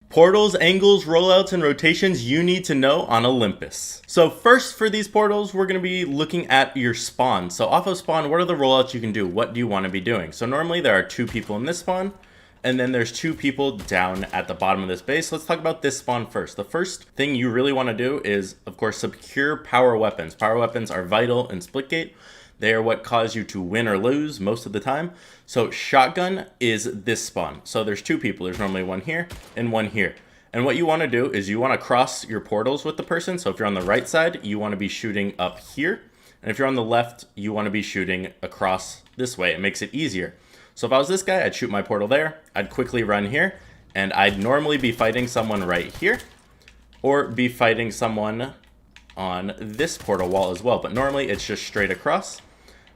Portals, angles, rollouts, and rotations you need to know on Olympus. So first for these portals, we're going to be looking at your spawn. So off of spawn, what are the rollouts you can do? What do you want to be doing? So normally there are 2 people in this spawn, and then there's 2 people down at the bottom of this base. Let's talk about this spawn first. The first thing you really want to do is, of course, secure power weapons. Power weapons are vital in Splitgate. They are what cause you to win or lose most of the time. So shotgun is this spawn. So there's 2 people. There's normally 1 here and 1 here. And what you want to do is you want to cross your portals with the person. So if you're on the right side, you want to be shooting up here. And if you're on the left, you want to be shooting across this way. It makes it easier. So if I was this guy, I'd shoot my portal there. I'd quickly run here. And I'd normally be fighting someone right here. Or be fighting someone on this portal wall as well. But normally it's just straight across.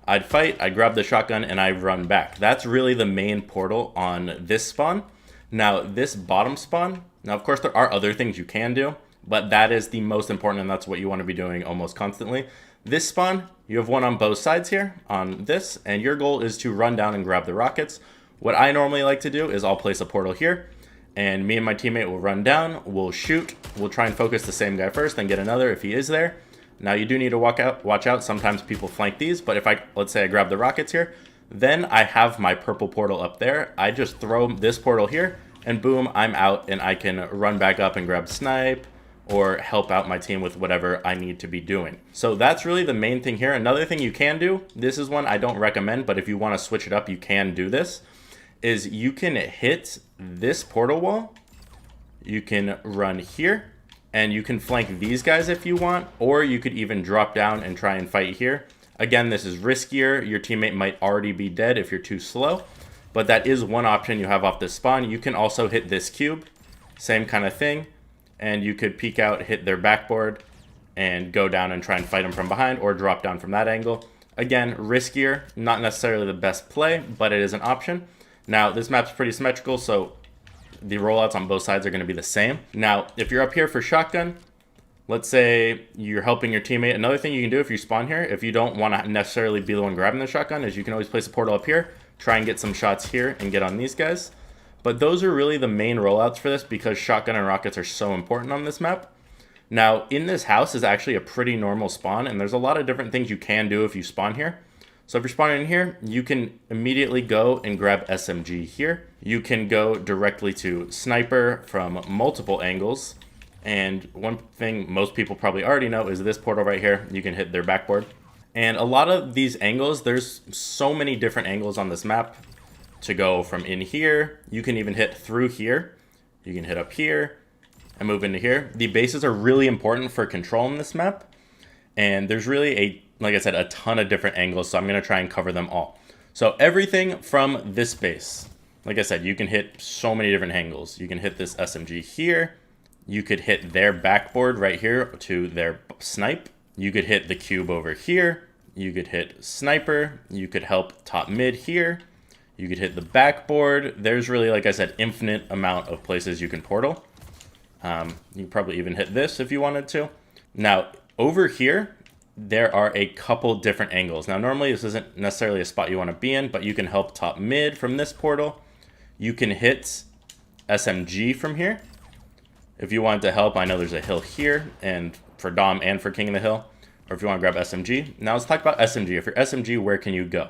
I'd fight, I'd grab the shotgun, and I'd run back. That's really the main portal on this spawn. Now, this bottom spawn, now of course there are other things you can do, but that is the most important, and that's what you want to be doing almost constantly. This spawn, you have one on both sides here, on this, and your goal is to run down and grab the rockets. What I normally like to do is I'll place a portal here, and me and my teammate will run down, we'll shoot, we'll try and focus the same guy first, then get another if he is there. Now you do need to watch out. Sometimes people flank these, but if let's say I grab the rockets here, then I have my purple portal up there. I just throw this portal here and boom, I'm out and I can run back up and grab snipe or help out my team with whatever I need to be doing. So that's really the main thing here. Another thing you can do, this is one I don't recommend, but if you want to switch it up, you can do this, is you can hit this portal wall. You can run here. And you can flank these guys if you want, or you could even drop down and try and fight here. Again, this is riskier. Your teammate might already be dead if you're too slow, but that is one option you have off this spawn. You can also hit this cube, same kind of thing, and you could peek out, hit their backboard, and go down and try and fight them from behind, or drop down from that angle. Again, riskier, not necessarily the best play, but it is an option. Now, this map's pretty symmetrical, so the rollouts on both sides are going to be the same. Now, if you're up here for shotgun, let's say you're helping your teammate. Another thing you can do if you spawn here, if you don't want to necessarily be the one grabbing the shotgun, is you can always place a portal up here, try and get some shots here and get on these guys. But those are really the main rollouts for this because shotgun and rockets are so important on this map. Now, in this house is actually a pretty normal spawn, and there's a lot of different things you can do if you spawn here. So if you're spawning in here, you can immediately go and grab SMG here. You can go directly to sniper from multiple angles. And one thing most people probably already know is this portal right here. You can hit their backboard. And a lot of these angles, there's so many different angles on this map to go from in here. You can even hit through here. You can hit up here and move into here. The bases are really important for control in this map. And there's really like I said, a ton of different angles, so I'm going to try and cover them all. So everything from this base, like I said, you can hit so many different angles. You can hit this SMG here. You could hit their backboard right here to their snipe. You could hit the cube over here. You could hit sniper. You could help top mid here. You could hit the backboard. There's really, like I said, infinite amount of places you can portal. You could probably even hit this if you wanted to. Now, over here, there are a couple different angles. Now, normally this isn't necessarily a spot you want to be in, but you can help top mid from this portal. You can hit SMG from here. If you want to help, I know there's a hill here, and for Dom and for King of the Hill, or if you want to grab SMG. Now let's talk about SMG. If you're SMG, where can you go?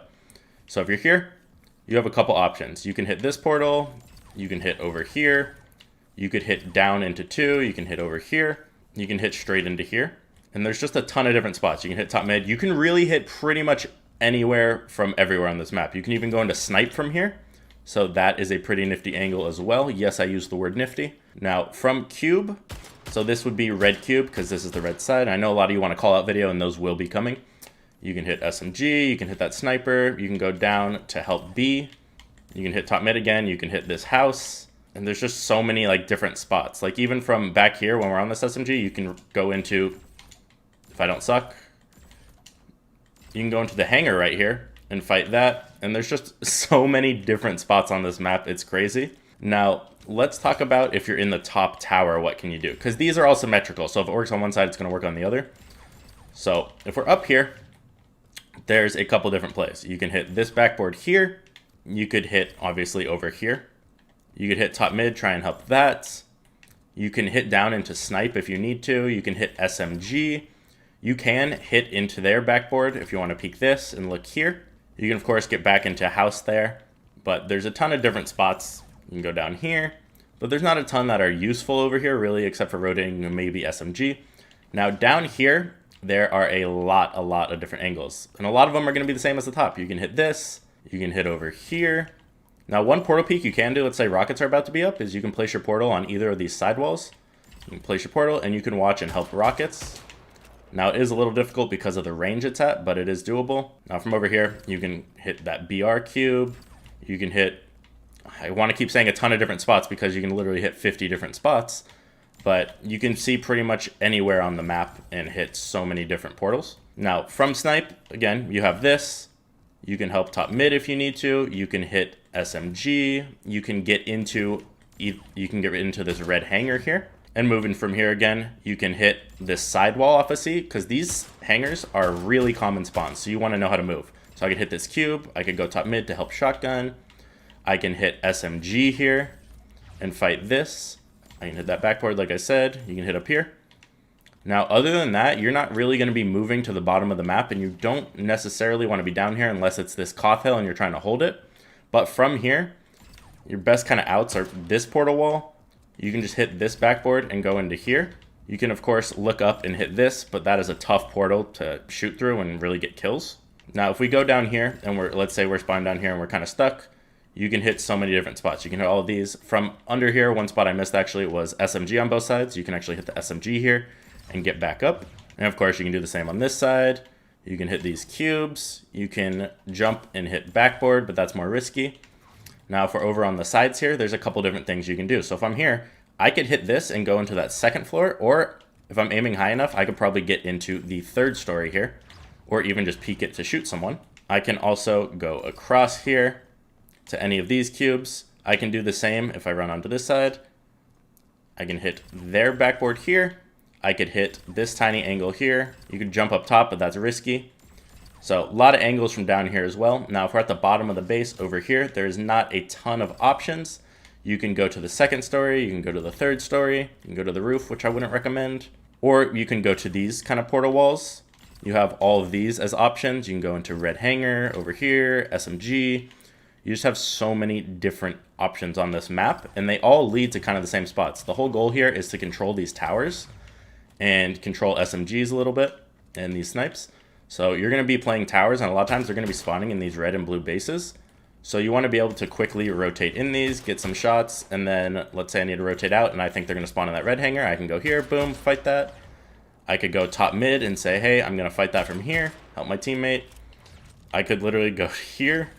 So if you're here, you have a couple options. You can hit this portal, you can hit over here, you could hit down into 2, you can hit over here, you can hit straight into here. And there's just a ton of different spots. You can hit top mid. You can really hit pretty much anywhere from everywhere on this map. You can even go into snipe from here. So that is a pretty nifty angle as well. Yes, I use the word nifty. Now from cube, so this would be red cube because this is the red side. I know a lot of you want a call out video and those will be coming. You can hit SMG, you can hit that sniper, you can go down to help B. You can hit top mid again, you can hit this house. And there's just so many like different spots. Like even from back here when we're on this SMG, you can go into, if I don't suck, you can go into the hangar right here and fight that. And there's just so many different spots on this map. It's crazy. Now, let's talk about if you're in the top tower, what can you do? Because these are all symmetrical. So if it works on one side, it's going to work on the other. So if we're up here, there's a couple different plays. You can hit this backboard here. You could hit, obviously, over here. You could hit top mid, try and help that. You can hit down into snipe if you need to. You can hit SMG. You can hit into their backboard if you want to peek this and look here. You can, of course, get back into house there, but there's a ton of different spots. You can go down here, but there's not a ton that are useful over here, really, except for rotating maybe SMG. Now, down here, there are a lot of different angles, and a lot of them are going to be the same as the top. You can hit this. You can hit over here. Now, one portal peek you can do, let's say rockets are about to be up, is you can place your portal on either of these sidewalls. You can place your portal, and you can watch and help rockets. Now, it is a little difficult because of the range it's at, but it is doable. Now, from over here, you can hit that BR cube. You can hit, I want to keep saying a ton of different spots because you can literally hit 50 different spots, but you can see pretty much anywhere on the map and hit so many different portals. Now, from snipe, again, you have this. You can help top mid if you need to. You can hit SMG. You can get into this red hanger here. And moving from here again, you can hit this sidewall off a C, because these hangers are really common spawns, so you want to know how to move. So I could hit this cube. I could go top mid to help shotgun. I can hit SMG here and fight this. I can hit that backboard like I said. You can hit up here. Now, other than that, you're not really going to be moving to the bottom of the map, and you don't necessarily want to be down here unless it's this Koth hill and you're trying to hold it. But from here, your best kind of outs are this portal wall. You can just hit this backboard and go into here. You can, of course, look up and hit this, but that is a tough portal to shoot through and really get kills. Now, if we go down here and let's say we're spawned down here and we're kind of stuck, you can hit so many different spots. You can hit all of these. From under here, one spot I missed actually was SMG on both sides. You can actually hit the SMG here and get back up. And of course, you can do the same on this side. You can hit these cubes. You can jump and hit backboard, but that's more risky. Now, if we're over on the sides here, there's a couple different things you can do. So if I'm here, I could hit this and go into that second floor, or if I'm aiming high enough, I could probably get into the third story here, or even just peek it to shoot someone. I can also go across here to any of these cubes. I can do the same if I run onto this side. I can hit their backboard here. I could hit this tiny angle here. You could jump up top, but that's risky. So a lot of angles from down here as well. Now, if we're at the bottom of the base over here, there's not a ton of options. You can go to the second story. You can go to the third story. You can go to the roof, which I wouldn't recommend. Or you can go to these kind of portal walls. You have all of these as options. You can go into red hanger over here, SMG. You just have so many different options on this map, and they all lead to kind of the same spots. The whole goal here is to control these towers and control SMGs a little bit and these snipes. So you're going to be playing towers, and a lot of times they're going to be spawning in these red and blue bases. So you want to be able to quickly rotate in these, get some shots, and then let's say I need to rotate out and I think they're going to spawn in that red hanger. I can go here, boom, fight that. I could go top mid and say, hey, I'm going to fight that from here, help my teammate. I could literally go here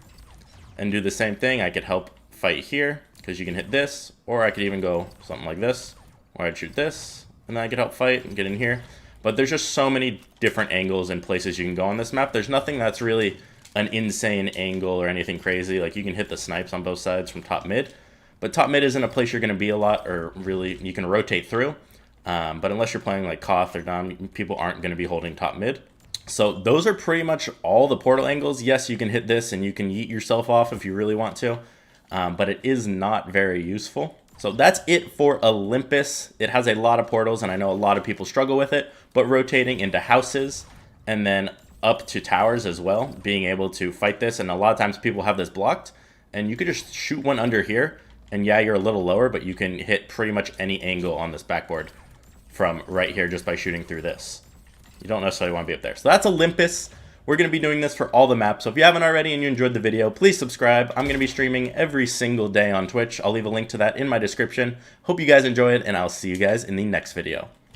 and do the same thing. I could help fight here because you can hit this, or I could even go something like this, or I'd shoot this, and then I could help fight and get in here. But there's just so many different angles and places you can go on this map. There's nothing that's really an insane angle or anything crazy. Like, you can hit the snipes on both sides from top mid, but top mid isn't a place you're going to be a lot, or really you can rotate through. But unless you're playing like Koth or Dom, people aren't going to be holding top mid. So those are pretty much all the portal angles. Yes, you can hit this and you can yeet yourself off if you really want to, but it is not very useful. So that's it for Olympus. It has a lot of portals, and I know a lot of people struggle with it, but rotating into houses and then up to towers as well, being able to fight this, and a lot of times people have this blocked, and you could just shoot one under here, and yeah, you're a little lower, but you can hit pretty much any angle on this backboard from right here just by shooting through this. You don't necessarily want to be up there. So that's Olympus. We're going to be doing this for all the maps. So if you haven't already and you enjoyed the video, please subscribe. I'm going to be streaming every single day on Twitch. I'll leave a link to that in my description. Hope you guys enjoy it, and I'll see you guys in the next video.